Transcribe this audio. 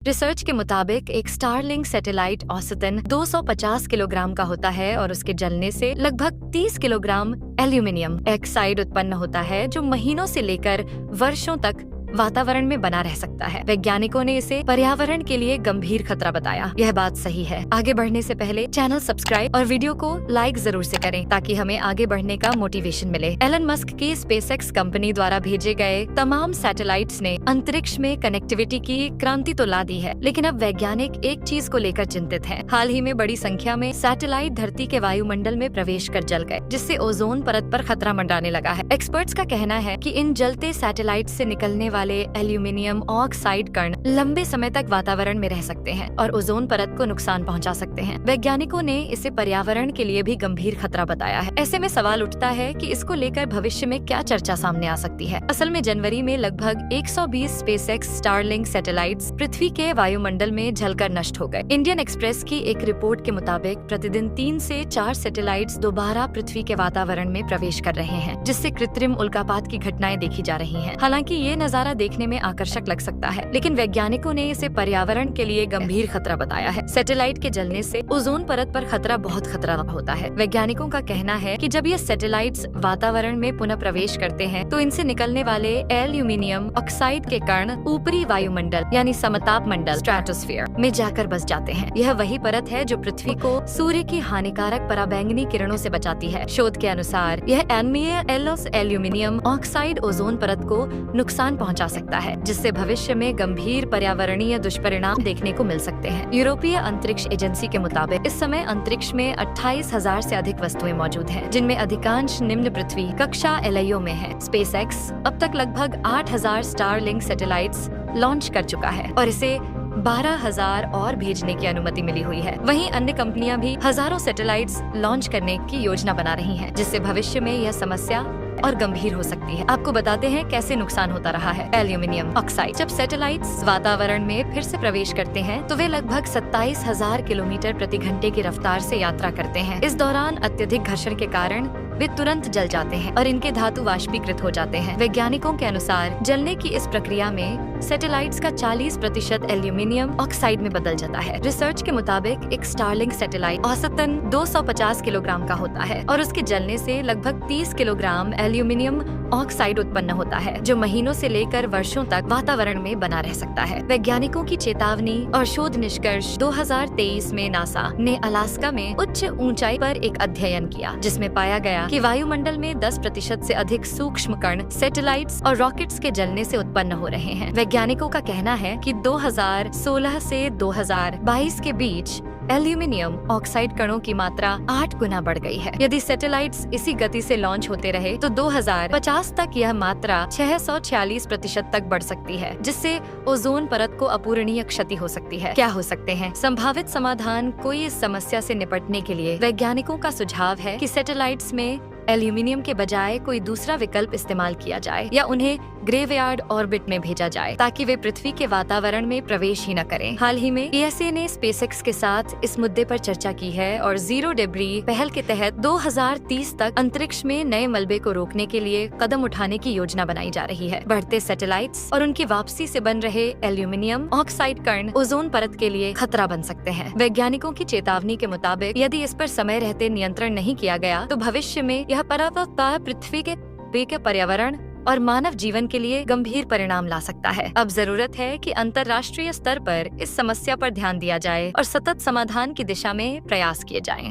Research के मुताबिक एक स्टारलिंक सैटेलाइट औसतन 250 किलोग्राम का होता है और उसके जलने से लगभग 30 किलोग्राम एल्यूमिनियम ऑक्साइड उत्पन्न होता है, जो महीनों से लेकर वर्षों तक वातावरण में बना रह सकता है। वैज्ञानिकों ने इसे पर्यावरण के लिए गंभीर खतरा बताया। यह बात सही है। आगे बढ़ने से पहले चैनल सब्सक्राइब और वीडियो को लाइक जरूर से करें ताकि हमें आगे बढ़ने का मोटिवेशन मिले। एलन मस्क की स्पेसएक्स कंपनी द्वारा भेजे गए तमाम सैटेलाइट्स ने अंतरिक्ष में कनेक्टिविटी की क्रांति तो ला दी है, लेकिन अब वैज्ञानिक एक चीज को लेकर चिंतित हैं। हाल ही में बड़ी संख्या में सैटेलाइट धरती के वायुमंडल में प्रवेश कर जल गए, जिससे ओजोन परत पर खतरा मंडराने लगा है। एक्सपर्ट्स का कहना है कि इन जलते सैटेलाइट से निकलने वाले एल्यूमिनियम ऑक्साइड कण लंबे समय तक वातावरण में रह सकते हैं और ओजोन परत को नुकसान पहुंचा सकते हैं। वैज्ञानिकों ने इसे पर्यावरण के लिए भी गंभीर खतरा बताया है। ऐसे में सवाल उठता है कि इसको लेकर भविष्य में क्या चर्चा सामने आ सकती है। असल में जनवरी में लगभग 120 स्पेसएक्स स्टारलिंक सैटेलाइट्स पृथ्वी के वायुमंडल में जलकर नष्ट हो गए। इंडियन एक्सप्रेस की एक रिपोर्ट के मुताबिक प्रतिदिन 3 से 4 सैटेलाइट्स दोबारा पृथ्वी के वातावरण में प्रवेश कर रहे हैं, जिससे कृत्रिम उल्कापात की घटनाएं देखी जा रही हैं। हालांकि ये नजारा देखने में आकर्षक लग सकता है, लेकिन वैज्ञानिकों ने इसे पर्यावरण के लिए गंभीर खतरा बताया है। सैटेलाइट के जलने से ओजोन परत पर खतरा बहुत खतरा होता है। वैज्ञानिकों का कहना है कि जब ये सैटेलाइट्स वातावरण में पुनः प्रवेश करते हैं तो इनसे निकलने वाले एल्यूमिनियम ऑक्साइड के कण ऊपरी वायुमंडल यानी समताप मंडल स्ट्रेटोस्फीयर में जाकर बस जाते हैं। यह वही परत है जो पृथ्वी को सूर्य की हानिकारक पराबैंगनी किरणों से बचाती है। शोध के अनुसार यह एल्यूमिनियम ऑक्साइड ओजोन परत को नुकसान पहुंचा सकता है, जिससे भविष्य में गंभीर पर्यावरणीय दुष्परिणाम देखने को मिल सकते हैं। यूरोपीय अंतरिक्ष एजेंसी के मुताबिक इस समय अंतरिक्ष में 28,000 से अधिक वस्तुएं मौजूद हैं, जिनमें अधिकांश निम्न पृथ्वी कक्षा एलईओ में है। स्पेसएक्स अब तक लगभग 8,000 स्टारलिंक सैटेलाइट्स लॉन्च कर चुका है और इसे 12,000 और भेजने की अनुमति मिली हुई है। वहीं अन्य कंपनियां भी हजारों सैटेलाइट्स लॉन्च करने की योजना बना रही हैं, जिससे भविष्य में यह समस्या और गंभीर हो सकती है। आपको बताते हैं कैसे नुकसान होता रहा है। एल्यूमिनियम ऑक्साइड जब सैटेलाइट्स वातावरण में फिर से प्रवेश करते हैं तो वे लगभग 27,000 किलोमीटर प्रति घंटे की रफ्तार से यात्रा करते हैं। इस दौरान अत्यधिक घर्षण के कारण वे तुरंत जल जाते हैं और इनके धातु वाष्पीकृत हो जाते हैं। वैज्ञानिकों के अनुसार जलने की इस प्रक्रिया में सैटेलाइट्स का 40% एल्यूमिनियम ऑक्साइड में बदल जाता है। रिसर्च के मुताबिक एक स्टारलिंक सैटेलाइट औसतन 250 किलोग्राम का होता है और उसके जलने से लगभग 30 किलोग्राम एल्यूमिनियम ऑक्साइड उत्पन्न होता है, जो महीनों से लेकर वर्षों तक वातावरण में बना रह सकता है। वैज्ञानिकों की चेतावनी और शोध निष्कर्ष 2023 में नासा ने अलास्का में उच्च ऊंचाई पर एक अध्ययन किया, जिसमें पाया गया कि वायुमंडल में 10% से अधिक सूक्ष्म कण सैटेलाइट्स और रॉकेट्स के जलने से उत्पन्न हो रहे हैं। वैज्ञानिकों का कहना है कि 2016 से 2022 के बीच एल्यूमिनियम ऑक्साइड कणों की मात्रा 8 गुना बढ़ गई है। यदि सैटेलाइट्स इसी गति से लॉन्च होते रहे तो 2050 तक यह मात्रा 646% तक बढ़ सकती है, जिससे ओजोन परत को अपूरणीय क्षति हो सकती है। क्या हो सकते हैं संभावित समाधान? कोई इस समस्या से निपटने के लिए वैज्ञानिकों का सुझाव है कि सैटेलाइट्स में एल्यूमिनियम के बजाय कोई दूसरा विकल्प इस्तेमाल किया जाए या उन्हें ग्रेवयार्ड ऑर्बिट में भेजा जाए ताकि वे पृथ्वी के वातावरण में प्रवेश ही न करें। हाल ही में ईएसए ने स्पेसएक्स के साथ इस मुद्दे पर चर्चा की है और जीरो डेब्री पहल के तहत 2030 तक अंतरिक्ष में नए मलबे को रोकने के लिए कदम उठाने की योजना बनाई जा रही है। बढ़ते सैटेलाइट्स और उनकी वापसी से बन रहे एल्यूमिनियम ऑक्साइड कण ओजोन परत के लिए खतरा बन सकते हैं। वैज्ञानिकों की चेतावनी के मुताबिक यदि इस पर समय रहते नियंत्रण नहीं किया गया तो भविष्य में यह परतः पृथ्वी के पर्यावरण और मानव जीवन के लिए गंभीर परिणाम ला सकता है। अब जरूरत है कि अंतर्राष्ट्रीय स्तर पर इस समस्या पर ध्यान दिया जाए और सतत समाधान की दिशा में प्रयास किए जाएं।